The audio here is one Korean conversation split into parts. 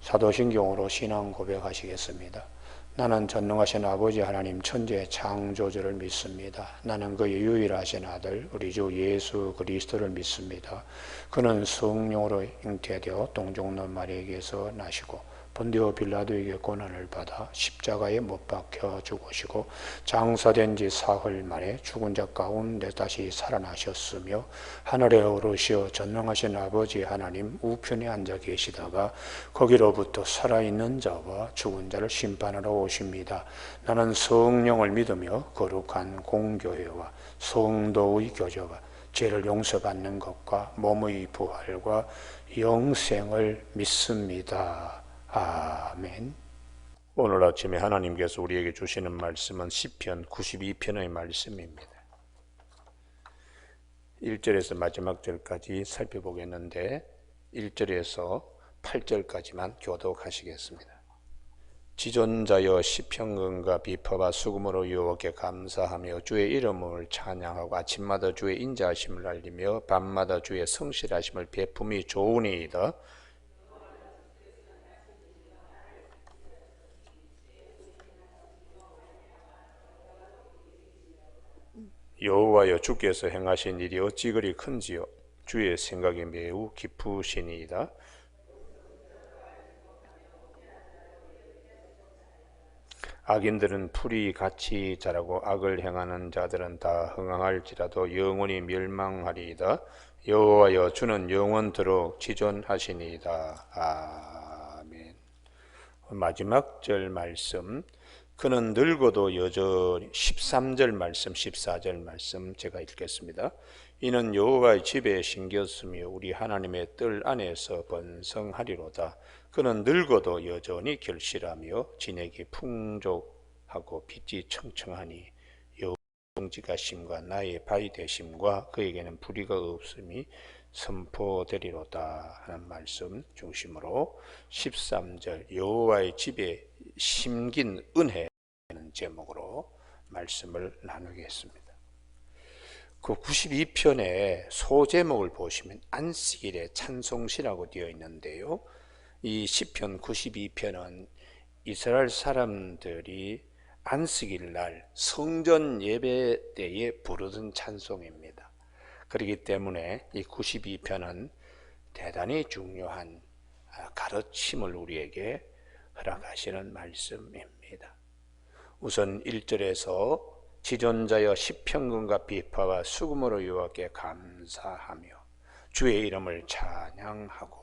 사도신경으로 신앙 고백하시겠습니다. 나는 전능하신 아버지 하나님 천지의 창조주를 믿습니다. 나는 그의 유일하신 아들 우리 주 예수 그리스도를 믿습니다. 그는 성령으로 잉태되어 동정녀 마리아에게서 나시고 본디오 빌라도에게 고난을 받아 십자가에 못 박혀 죽으시고 장사된 지 사흘 만에 죽은 자 가운데 다시 살아나셨으며 하늘에 오르시어 전능하신 아버지 하나님 우편에 앉아 계시다가 거기로부터 살아있는 자와 죽은 자를 심판하러 오십니다. 나는 성령을 믿으며 거룩한 공교회와 성도의 교제와 죄를 용서받는 것과 몸의 부활과 영생을 믿습니다. 아멘. 오늘 아침에 하나님께서 우리에게 주시는 말씀은 시편 92편의 말씀입니다. 1절에서 마지막 절까지 살펴보겠는데 1절에서 8절까지만 교독하시겠습니다. 지존자여 시편근과 비파와 수금으로 여호와께 감사하며 주의 이름을 찬양하고 아침마다 주의 인자하심을 알리며 밤마다 주의 성실하심을 베품이 좋으니이다. 여호와여 주께서 행하신 일이 어찌 그리 큰지요 주의 생각이 매우 깊으시니이다. 악인들은 풀이 같이 자라고 악을 행하는 자들은 다 흥황할지라도 영원히 멸망하리이다. 여호와여 주는 영원토록 지존하시니이다. 아멘. 마지막 절 말씀, 그는 늙어도 여전히 13절 말씀 14절 말씀 제가 읽겠습니다. 이는 여호와의 집에 심겼으며 우리 하나님의 뜰 안에서 번성하리로다. 그는 늙어도 여전히 결실하며 진액이 풍족하고 빛이 청청하니 여호와의 성지가심과 나의 바위 되심과 그에게는 불의가 없음이 선포되리로다 하는 말씀 중심으로 13절 여호와의 집에 심긴 은혜라는 제목으로 말씀을 나누겠습니다. 그 92편의 소제목을 보시면 안식일의 찬송시라고 되어 있는데요, 이 시편 92편은 이스라엘 사람들이 안식일 날 성전 예배 때에 부르던 찬송입니다. 그렇기 때문에 이 92편은 대단히 중요한 가르침을 우리에게 허락하시는 말씀입니다. 우선 1절에서 지존자여 시편근과 비파와 수금으로 여호와께 감사하며 주의 이름을 찬양하고,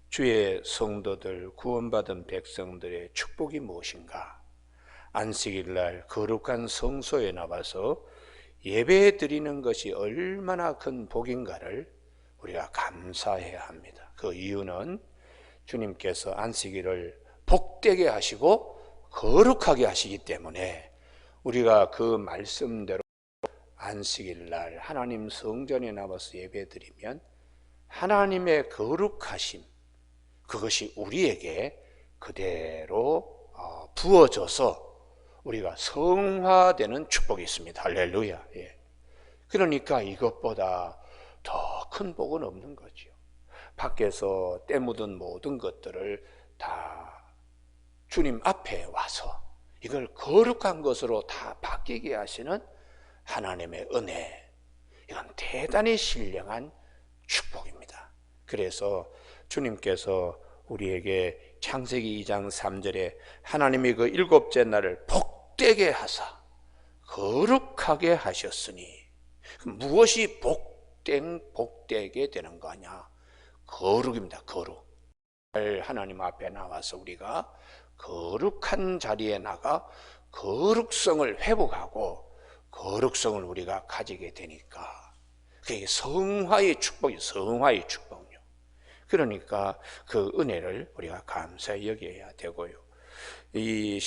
주의 성도들 구원받은 백성들의 축복이 무엇인가? 안식일날 거룩한 성소에 나와서 예배 드리는 것이 얼마나 큰 복인가를 우리가 감사해야 합니다. 그 이유는 주님께서 안식일을 복되게 하시고 거룩하게 하시기 때문에 우리가 그 말씀대로 안식일날 하나님 성전에 나와서 예배드리면 하나님의 거룩하심, 그것이 우리에게 그대로 부어져서 우리가 성화되는 축복이 있습니다. 할렐루야. 예. 그러니까 이것보다 더 큰 복은 없는 거죠. 밖에서 때 묻은 모든 것들을 다 주님 앞에 와서 이걸 거룩한 것으로 다 바뀌게 하시는 하나님의 은혜, 이건 대단히 신령한 축복입니다. 그래서 주님께서 우리에게 창세기 2장 3절에 하나님이 그 일곱째 날을 복되게 하사 거룩하게 하셨으니, 무엇이 복되게 되는 거냐? 거룩입니다. 거룩. 하나님 앞에 나와서 우리가 거룩한 자리에 나가 거룩성을 회복하고 거룩성을 우리가 가지게 되니까 그게 성화의 축복이에요. 성화의 축복요. 그러니까 그 은혜를 우리가 감사히 여겨야 되고요. 이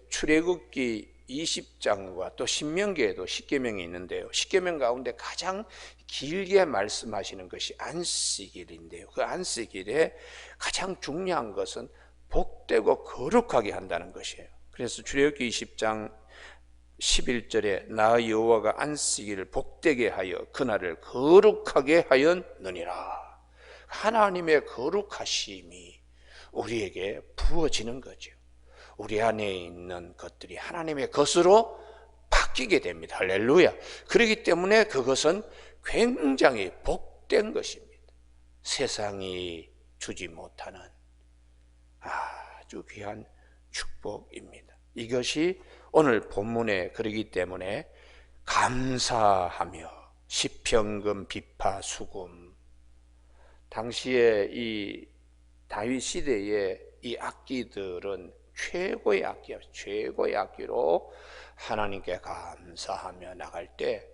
출애굽기 20장과 또 신명기에도 십계명이 있는데요, 십계명 가운데 가장 길게 말씀하시는 것이 안식일인데요, 그 안식일에 가장 중요한 것은 복되고 거룩하게 한다는 것이에요. 그래서 출애굽기 20장 11절에 나 여호와가 안식일을 복되게 하여 그날을 거룩하게 하였느니라. 하나님의 거룩하심이 우리에게 부어지는 거죠. 우리 안에 있는 것들이 하나님의 것으로 바뀌게 됩니다. 할렐루야. 그렇기 때문에 그것은 굉장히 복된 것입니다. 세상이 주지 못하는 아주 귀한 축복입니다. 이것이 오늘 본문에 그러기 때문에 감사하며 시평금 비파 수금, 당시에 이 다윗 시대의 이 악기들은 최고의 악기야. 최고의 악기로 하나님께 감사하며 나갈 때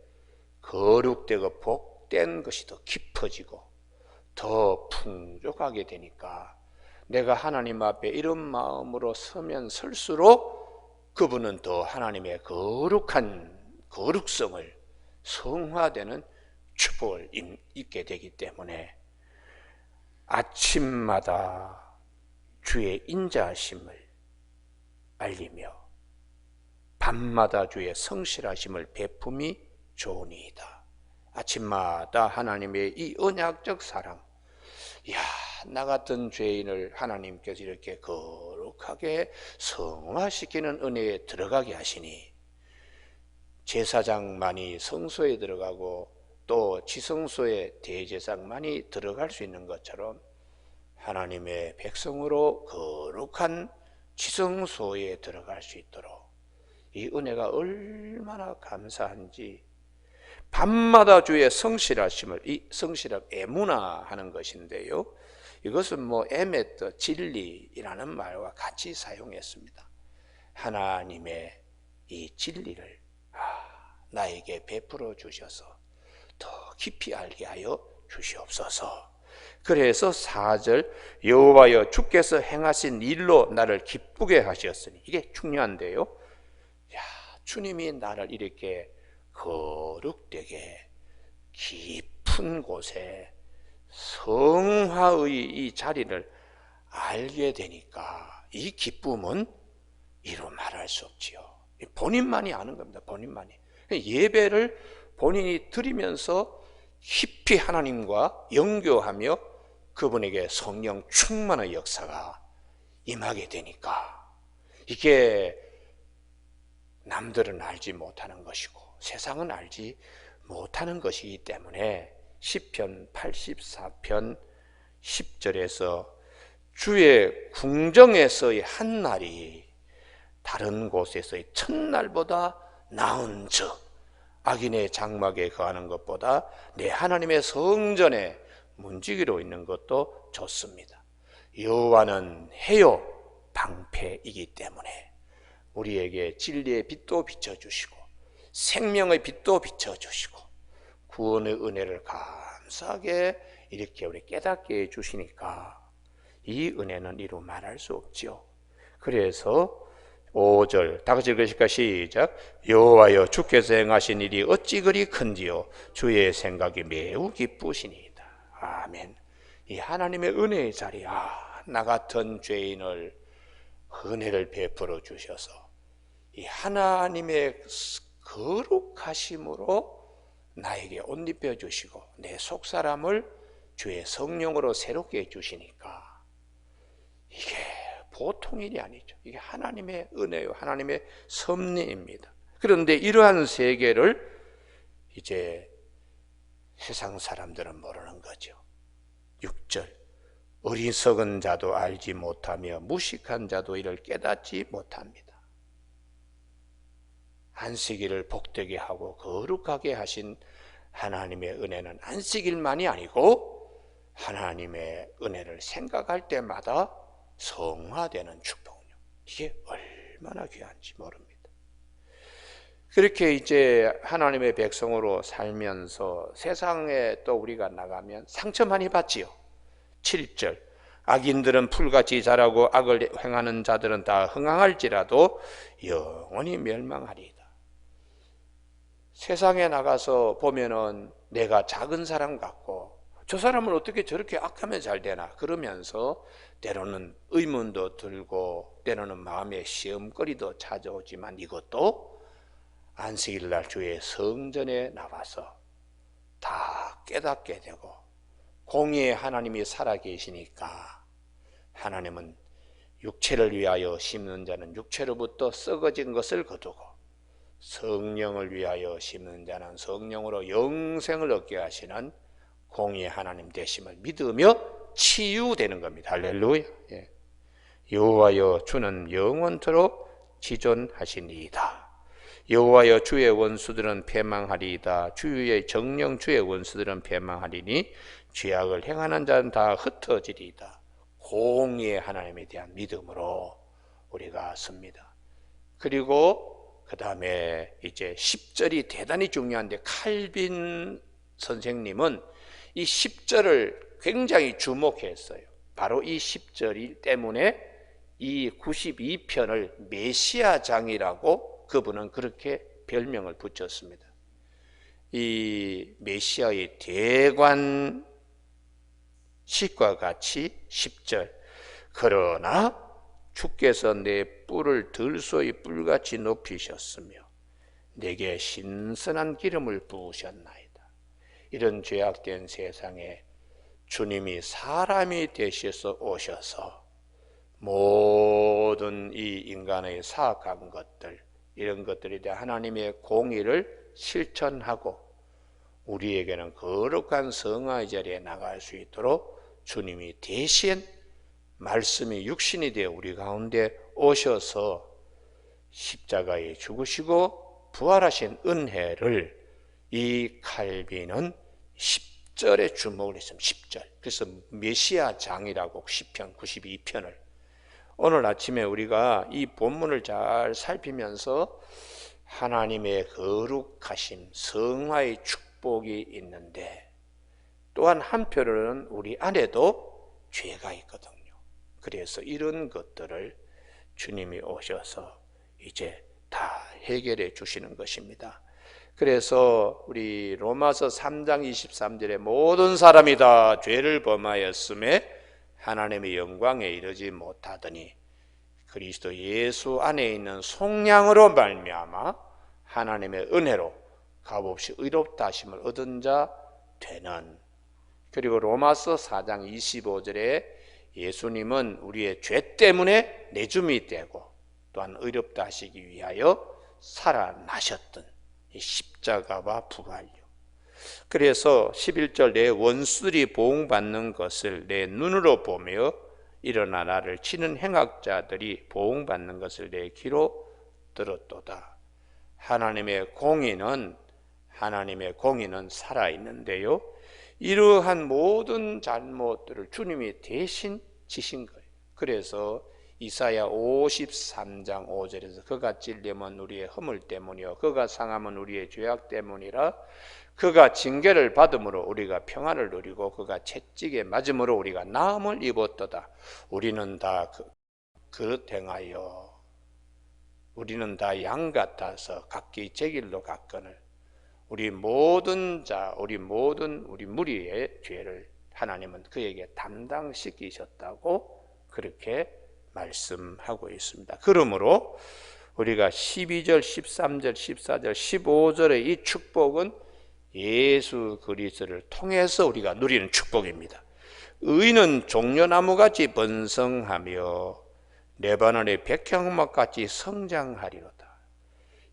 거룩되고 복된 것이 더 깊어지고 더 풍족하게 되니까 내가 하나님 앞에 이런 마음으로 서면 설수록 그분은 더 하나님의 거룩한 거룩성을 성화되는 축복을 입게 되기 때문에 아침마다 주의 인자하심을 알리며 밤마다 주의 성실하심을 베품이 좋으니이다. 아침마다 하나님의 이 언약적 사랑, 나 같은 죄인을 하나님께서 이렇게 거룩하게 성화시키는 은혜에 들어가게 하시니 제사장만이 성소에 들어가고 또 지성소에 대제사장만이 들어갈 수 있는 것처럼 하나님의 백성으로 거룩한 지성소에 들어갈 수 있도록 이 은혜가 얼마나 감사한지, 밤마다 주의 성실하심을, 이 성실함 에무나 하는 것인데요, 이것은 에메트 진리라는 말과 같이 사용했습니다. 하나님의 이 진리를 나에게 베풀어 주셔서 더 깊이 알게 하여 주시옵소서. 그래서 4절 여호와여 주께서 행하신 일로 나를 기쁘게 하셨으니, 이게 중요한데요, 주님이 나를 이렇게 거룩되게 깊은 곳에 성화의 이 자리를 알게 되니까 이 기쁨은 이루 말할 수 없지요. 본인만이 아는 겁니다. 본인만이. 예배를 본인이 드리면서 깊이 하나님과 영교하며 그분에게 성령 충만의 역사가 임하게 되니까 이게 남들은 알지 못하는 것이고 세상은 알지 못하는 것이기 때문에 시편 84편 10절에서 주의 궁정에서의 한 날이 다른 곳에서의 첫날보다 나은 즉 악인의 장막에 거하는 것보다 내 하나님의 성전에 문지기로 있는 것도 좋습니다. 여호와는 해요 방패이기 때문에 우리에게 진리의 빛도 비춰주시고 생명의 빛도 비춰주시고 구원의 은혜를 감사하게 이렇게 우리 깨닫게 해주시니까 이 은혜는 이루 말할 수 없지요. 그래서 5절 다 같이 읽으실까? 시작. 여호와여 주께서 행하신 일이 어찌 그리 큰지요 주의 생각이 매우 기쁘시니이다. 아멘. 이 하나님의 은혜의 자리, 나 같은 죄인을 은혜를 베풀어 주셔서 이 하나님의 거룩하심으로 나에게 옷 입혀 주시고 내 속사람을 주의 성령으로 새롭게 해주시니까 이게 보통 일이 아니죠. 이게 하나님의 은혜요, 하나님의 섭리입니다. 그런데 이러한 세계를 이제 세상 사람들은 모르는 거죠. 6절 어리석은 자도 알지 못하며 무식한 자도 이를 깨닫지 못합니다. 안식일을 복되게 하고 거룩하게 하신 하나님의 은혜는 안식일만이 아니고 하나님의 은혜를 생각할 때마다 성화되는 축복이요. 이게 얼마나 귀한지 모릅니다. 그렇게 이제 하나님의 백성으로 살면서 세상에 또 우리가 나가면 상처 많이 받지요. 7절 악인들은 풀같이 자라고 악을 행하는 자들은 다 흥황할지라도 영원히 멸망하리이다. 세상에 나가서 보면은 내가 작은 사람 같고 저 사람은 어떻게 저렇게 악하면 잘 되나 그러면서 때로는 의문도 들고 때로는 마음에 시험거리도 찾아오지만 이것도 안식일날 주의 성전에 나와서 다 깨닫게 되고 공의의 하나님이 살아계시니까 하나님은 육체를 위하여 심는 자는 육체로부터 썩어진 것을 거두고 성령을 위하여 심는 자는 성령으로 영생을 얻게 하시는 공의의 하나님 되심을 믿으며 치유되는 겁니다. 할렐루야. 예. 여호와여 주는 영원토록 지존하시니이다. 여호와여 주의 원수들은 패망하리이다. 주의 정령 주의 원수들은 패망하리니 죄악을 행하는 자는 다 흩어지리이다. 공의의 하나님에 대한 믿음으로 우리가 섭니다. 그리고 그 다음에 이제 10절이 대단히 중요한데, 칼빈 선생님은 이 10절을 굉장히 주목했어요. 바로 이 10절이 때문에 이 92편을 메시아장이라고 그분은 그렇게 별명을 붙였습니다. 이 메시아의 대관식과 같이 10절, 그러나 주께서 내 뿔을 들소의 뿔같이 높이셨으며 내게 신선한 기름을 부으셨나이다. 이런 죄악된 세상에 주님이 사람이 되셔서 오셔서 모든 이 인간의 사악한 것들, 이런 것들에 대한 하나님의 공의를 실천하고 우리에게는 거룩한 성화의 자리에 나갈 수 있도록 주님이 대신 말씀이 육신이 되어 우리 가운데 오셔서 십자가에 죽으시고 부활하신 은혜를 이 칼빈은 10절에 주목을 했습니다. 10절. 그래서 메시아장이라고 시편 92편을 오늘 아침에 우리가 이 본문을 잘 살피면서 하나님의 거룩하심, 성화의 축복이 있는데 또한 한편으로는 우리 안에도 죄가 있거든요. 그래서 이런 것들을 주님이 오셔서 이제 다 해결해 주시는 것입니다. 그래서 우리 로마서 3장 23절에 모든 사람이 다 죄를 범하였음에 하나님의 영광에 이르지 못하더니 그리스도 예수 안에 있는 속량으로 말미암아 하나님의 은혜로 값없이 의롭다 하심을 얻은 자 되는. 그리고 로마서 4장 25절에 예수님은 우리의 죄 때문에 내줌이 되고 또한 의롭다 하시기 위하여 살아나셨던 이 십자가와 부활요. 그래서 11절 내 원수들이 보응받는 것을 내 눈으로 보며 일어나 나를 치는 행악자들이 보응받는 것을 내 귀로 들었도다. 하나님의 공의는 살아있는데요, 이러한 모든 잘못들을 주님이 대신 지신 거예요. 그래서 이사야 53장 5절에서 그가 찔림은 우리의 허물 때문이요 그가 상함은 우리의 죄악 때문이라. 그가 징계를 받음으로 우리가 평안을 누리고 그가 채찍에 맞음으로 우리가 나음을 입었도다. 우리는 다 그릇 행하여 우리는 다 양 같아서 각기 제 길로 갔거늘 우리 무리의 죄를 하나님은 그에게 담당시키셨다고 그렇게 말씀하고 있습니다. 그러므로 우리가 12절, 13절, 14절, 15절의 이 축복은 예수 그리스도를 통해서 우리가 누리는 축복입니다. 의인은 종려나무같이 번성하며 레바논의 백향목같이 성장하리로다.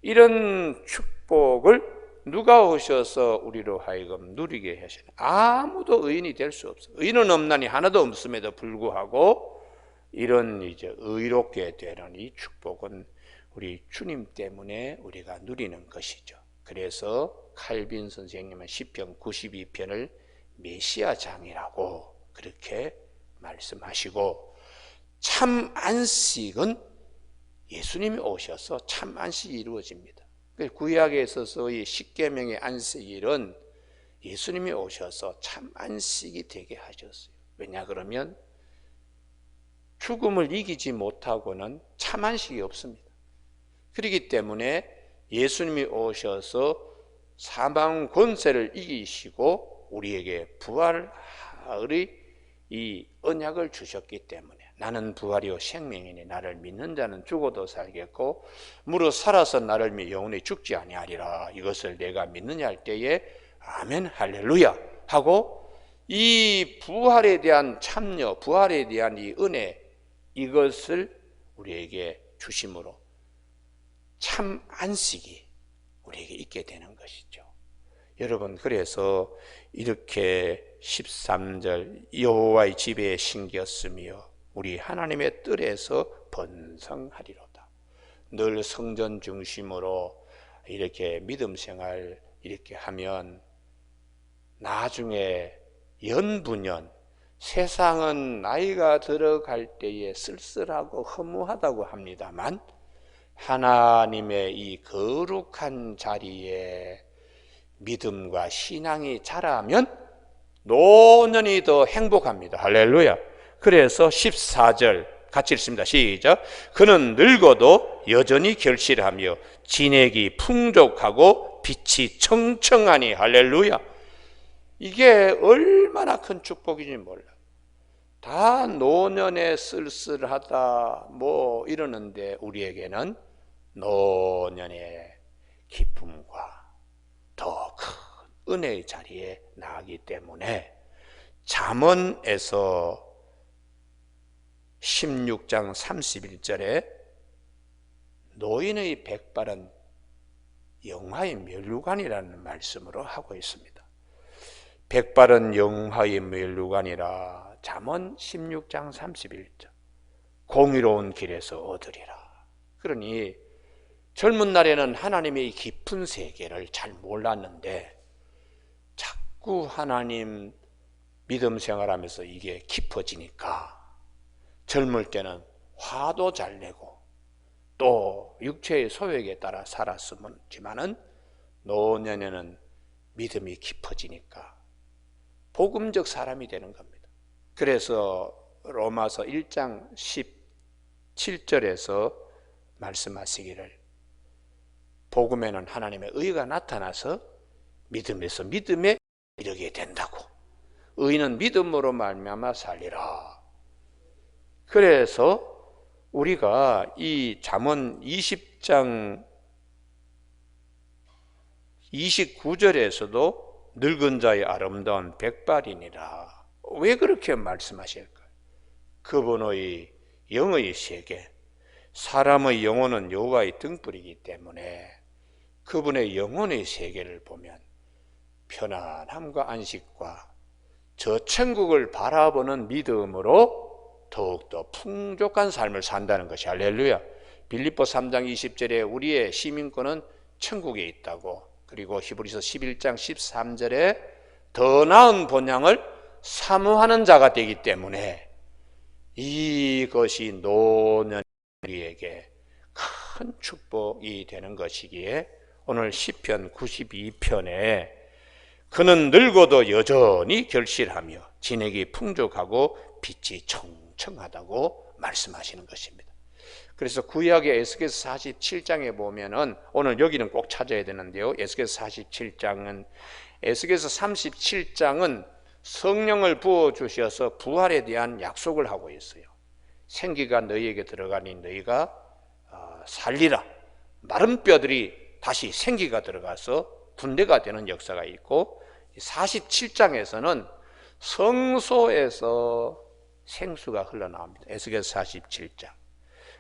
이런 축복을 누가 오셔서 우리로 하여금 누리게 하시나? 아무도 의인이 될 수 없어요. 의인은 없나니 하나도 없음에도 불구하고 이런 이제 의롭게 되는 이 축복은 우리 주님 때문에 우리가 누리는 것이죠. 그래서 칼빈 선생님은 시편 92편을 메시아장이라고 그렇게 말씀하시고, 참 안식은 예수님이 오셔서 참 안식이 이루어집니다. 구약에 있어서의 십계명의 안식일은 예수님이 오셔서 참 안식이 되게 하셨어요. 왜냐 그러면 죽음을 이기지 못하고는 참 안식이 없습니다. 그렇기 때문에 예수님이 오셔서 사망 권세를 이기시고 우리에게 부활의 이 언약을 주셨기 때문에 나는 부활이요 생명이니 나를 믿는 자는 죽어도 살겠고 무릇 살아서 나를 믿어 영원히 죽지 아니하리라. 이것을 내가 믿느냐 할 때에 아멘 할렐루야 하고 이 부활에 대한 참여, 부활에 대한 이 은혜, 이것을 우리에게 주심으로 참 안식이 우리에게 있게 되는 것이죠. 여러분, 그래서 이렇게 13절 여호와의 집에 심겼으며 우리 하나님의 뜰에서 번성하리로다. 늘 성전 중심으로 이렇게 믿음 생활 이렇게 하면 나중에 연분연, 세상은 나이가 들어갈 때에 쓸쓸하고 허무하다고 합니다만 하나님의 이 거룩한 자리에 믿음과 신앙이 자라면 노년이 더 행복합니다. 할렐루야. 그래서 14절 같이 읽습니다. 시작. 그는 늙어도 여전히 결실하며 진액이 풍족하고 빛이 청청하니. 할렐루야. 이게 얼마나 큰 축복인지 몰라. 다 노년에 쓸쓸하다 뭐 이러는데 우리에게는 노년의 기쁨과 더 큰 은혜의 자리에 나가기 때문에 잠언에서 16장 31절에 노인의 백발은 영화의 면류관이라는 말씀으로 하고 있습니다. 백발은 영화의 면류관이라. 잠언 16장 31절. 공의로운 길에서 얻으리라. 그러니 젊은 날에는 하나님의 깊은 세계를 잘 몰랐는데 자꾸 하나님 믿음 생활하면서 이게 깊어지니까 젊을 때는 화도 잘 내고 또 육체의 소욕에 따라 살았지만은 노년에는 믿음이 깊어지니까 복음적 사람이 되는 겁니다. 그래서 로마서 1장 17절에서 말씀하시기를 복음에는 하나님의 의가 나타나서 믿음에서 믿음에 이르게 된다고. 의는 믿음으로 말미암아 살리라. 그래서 우리가 이 잠언 20장 29절에서도 늙은 자의 아름다운 백발이니라. 왜 그렇게 말씀하실까요? 그분의 영의 세계, 사람의 영혼은 여호와의 등불이기 때문에 그분의 영혼의 세계를 보면 편안함과 안식과 저 천국을 바라보는 믿음으로 더욱더 풍족한 삶을 산다는 것이. 할렐루야. 빌립보 3장 20절에 우리의 시민권은 천국에 있다고, 그리고 히브리서 11장 13절에 더 나은 본향을 사모하는 자가 되기 때문에 이것이 노년 우리에게 큰 축복이 되는 것이기에 오늘 시편 92편에 그는 늙어도 여전히 결실하며 진액이 풍족하고 빛이 청청하다고 말씀하시는 것입니다. 그래서 구약의 에스겔서 47장에 보면은 오늘 여기는 꼭 찾아야 되는데요. 에스겔서 47장은 에스겔서 37장은 성령을 부어 주셔서 부활에 대한 약속을 하고 있어요. 생기가 너희에게 들어가니 너희가 살리라. 마른 뼈들이 다시 생기가 들어가서 군대가 되는 역사가 있고 47장에서는 성소에서 생수가 흘러나옵니다. 에스겔서 47장.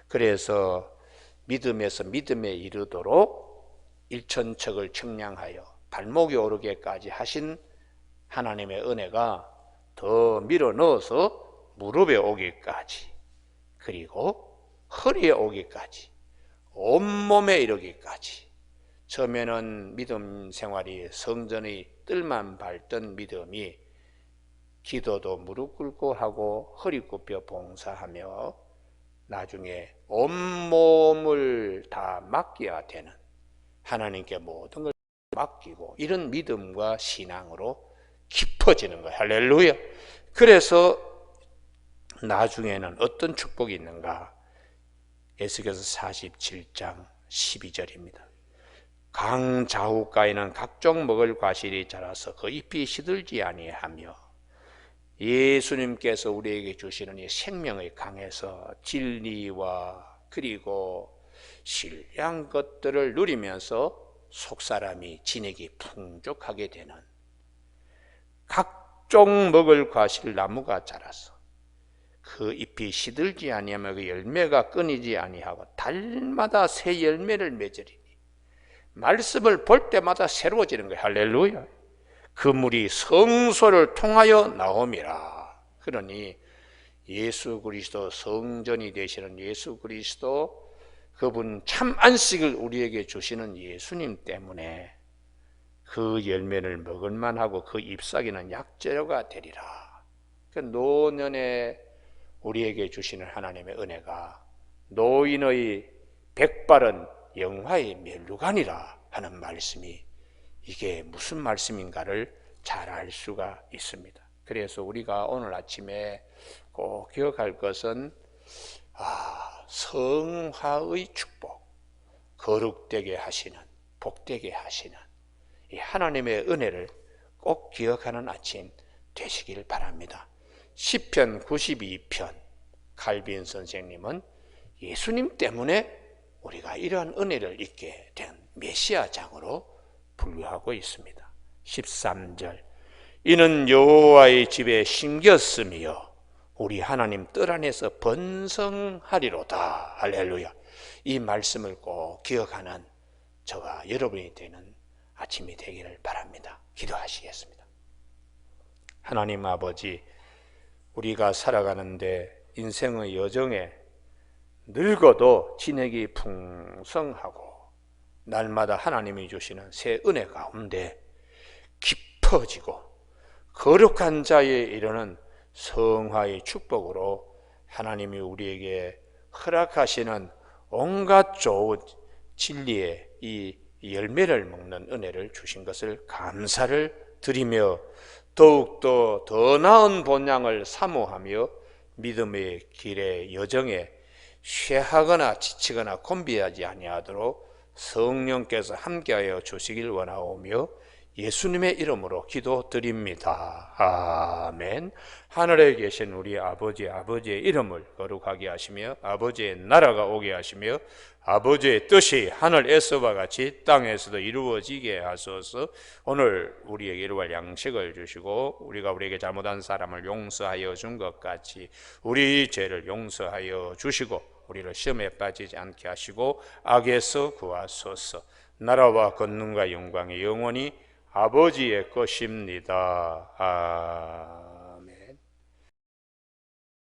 그래서 믿음에서 믿음에 이르도록 일천척을 측량하여 발목이 오르게까지 하신 하나님의 은혜가 더 밀어 넣어서 무릎에 오기까지, 그리고 허리에 오기까지, 온몸에 이르기까지. 처음에는 믿음 생활이 성전의 뜰만 밟던 믿음이 기도도 무릎 꿇고 하고 허리 굽혀 봉사하며 나중에 온몸을 다 맡겨야 되는, 하나님께 모든 걸 맡기고 이런 믿음과 신앙으로 깊어지는 거예요. 할렐루야. 그래서 나중에는 어떤 축복이 있는가? 에스겔서 47장 12절입니다. 강 좌우가에는 각종 먹을 과실이 자라서 그 잎이 시들지 아니하며, 예수님께서 우리에게 주시는 이 생명의 강에서 진리와 그리고 신령한 것들을 누리면서 속사람이 진액이 풍족하게 되는, 각 각종 먹을 과실 나무가 자라서 그 잎이 시들지 아니하며 그 열매가 끊이지 아니하고 달마다 새 열매를 맺으리니 말씀을 볼 때마다 새로워지는 거예요. 할렐루야. 그 물이 성소를 통하여 나옴이라. 그러니 예수 그리스도 성전이 되시는 예수 그리스도, 그분 참 안식을 우리에게 주시는 예수님 때문에 그 열매를 먹을만 하고 그 잎사귀는 약재료가 되리라. 그 노년에 우리에게 주시는 하나님의 은혜가 노인의 백발은 영화의 면류관이라 하는 말씀이, 이게 무슨 말씀인가를 잘 알 수가 있습니다. 그래서 우리가 오늘 아침에 꼭 기억할 것은 성화의 축복, 거룩되게 하시는, 복되게 하시는 이 하나님의 은혜를 꼭 기억하는 아침 되시길 바랍니다. 시편 92편 칼빈 선생님은 예수님 때문에 우리가 이러한 은혜를 잊게 된 메시아장으로 분류하고 있습니다. 13절, 이는 여호와의 집에 심겼으며 우리 하나님 뜰 안에서 번성하리로다. 할렐루야. 이 말씀을 꼭 기억하는 저와 여러분이 되는 아침이 되기를 바랍니다. 기도하시겠습니다. 하나님 아버지, 우리가 살아가는데 인생의 여정에 늙어도 진액이 풍성하고 날마다 하나님이 주시는 새 은혜 가운데 깊어지고 거룩한 자에 이르는 성화의 축복으로 하나님이 우리에게 허락하시는 온갖 좋은 진리의 이 열매를 먹는 은혜를 주신 것을 감사를 드리며 더욱더 더 나은 본향을 사모하며 믿음의 길의 여정에 쇠하거나 지치거나 곤비하지 아니하도록 성령께서 함께하여 주시길 원하오며 예수님의 이름으로 기도드립니다. 아멘. 하늘에 계신 우리 아버지, 아버지의 이름을 거룩하게 하시며 아버지의 나라가 오게 하시며 아버지의 뜻이 하늘에서와 같이 땅에서도 이루어지게 하소서. 오늘 우리에게 이루어갈 양식을 주시고 우리가 우리에게 잘못한 사람을 용서하여 준 것 같이 우리 죄를 용서하여 주시고 우리를 시험에 빠지지 않게 하시고 악에서 구하소서. 나라와 권능과 영광이 영원히 아버지의 것입니다.